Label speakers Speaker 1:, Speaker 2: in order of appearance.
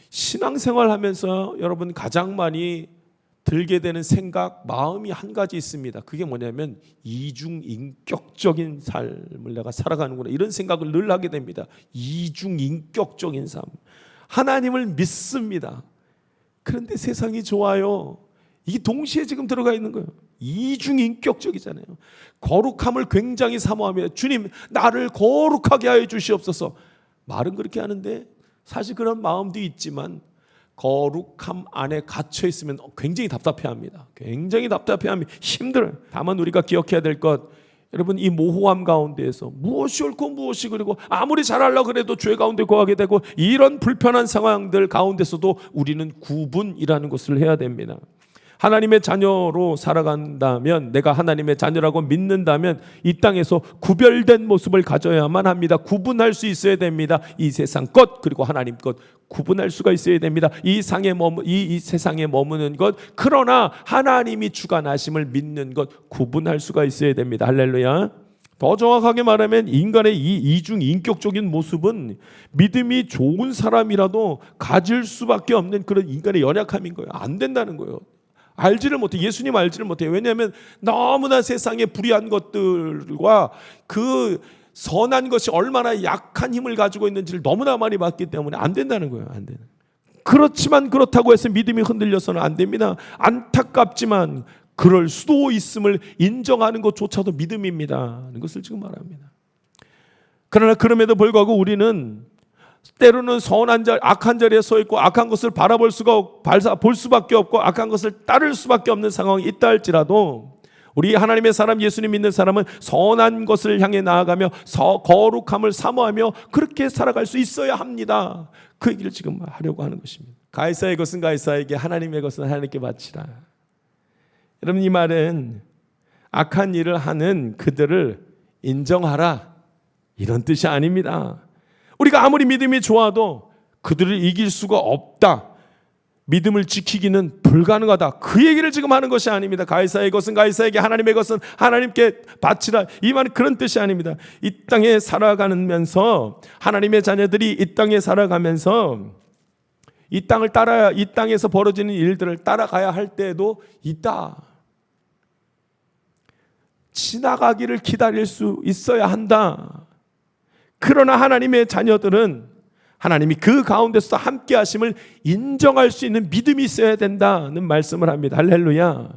Speaker 1: 신앙생활 하면서 여러분 가장 많이 들게 되는 생각, 마음이 한 가지 있습니다. 그게 뭐냐면 이중인격적인 삶을 내가 살아가는구나, 이런 생각을 늘 하게 됩니다. 이중인격적인 삶. 하나님을 믿습니다. 그런데 세상이 좋아요. 이게 동시에 지금 들어가 있는 거예요. 이중인격적이잖아요. 거룩함을 굉장히 사모하며 주님 나를 거룩하게 하여 주시옵소서. 말은 그렇게 하는데 사실 그런 마음도 있지만 거룩함 안에 갇혀 있으면 굉장히 답답해합니다. 굉장히 답답해합니다. 힘들어요. 다만 우리가 기억해야 될 것, 여러분 이 모호함 가운데에서 무엇이 옳고 무엇이 그리고 아무리 잘하려고 그래도 죄 가운데 거하게 되고 이런 불편한 상황들 가운데서도 우리는 구분이라는 것을 해야 됩니다. 하나님의 자녀로 살아간다면, 내가 하나님의 자녀라고 믿는다면 이 땅에서 구별된 모습을 가져야만 합니다. 구분할 수 있어야 됩니다. 이 세상 것 그리고 하나님 것 구분할 수가 있어야 됩니다. 이 세상에 머무는 것, 그러나 하나님이 주관하심을 믿는 것 구분할 수가 있어야 됩니다. 할렐루야. 더 정확하게 말하면 인간의 이 이중인격적인 모습은 믿음이 좋은 사람이라도 가질 수밖에 없는 그런 인간의 연약함인 거예요. 안 된다는 거예요. 알지를 못해. 예수님 알지를 못해요. 왜냐하면 너무나 세상의 불의한 것들과 그 선한 것이 얼마나 약한 힘을 가지고 있는지를 너무나 많이 봤기 때문에 안 된다는 거예요. 안 되는. 그렇지만 그렇다고 해서 믿음이 흔들려서는 안 됩니다. 안타깝지만 그럴 수도 있음을 인정하는 것조차도 믿음입니다. 하는 것을 지금 말합니다. 그러나 그럼에도 불구하고 우리는 때로는 선한 자리, 악한 자리에 서 있고 악한 것을 볼 수밖에 없고 악한 것을 따를 수밖에 없는 상황이 있다 할지라도 우리 하나님의 사람, 예수님 믿는 사람은 선한 것을 향해 나아가며 거룩함을 사모하며 그렇게 살아갈 수 있어야 합니다. 그 얘기를 지금 하려고 하는 것입니다. 가이사의 것은 가이사에게, 하나님의 것은 하나님께 바치라. 여러분, 이 말은 악한 일을 하는 그들을 인정하라, 이런 뜻이 아닙니다. 우리가 아무리 믿음이 좋아도 그들을 이길 수가 없다, 믿음을 지키기는 불가능하다, 그 얘기를 지금 하는 것이 아닙니다. 가이사의 것은 가이사에게, 하나님의 것은 하나님께 바치라, 이 말은 그런 뜻이 아닙니다. 이 땅에 살아가면서, 하나님의 자녀들이 이 땅에 살아가면서 이 땅에서 벌어지는 일들을 따라가야 할 때도 있다. 지나가기를 기다릴 수 있어야 한다. 그러나 하나님의 자녀들은 하나님이 그 가운데서 함께 하심을 인정할 수 있는 믿음이 있어야 된다는 말씀을 합니다. 할렐루야.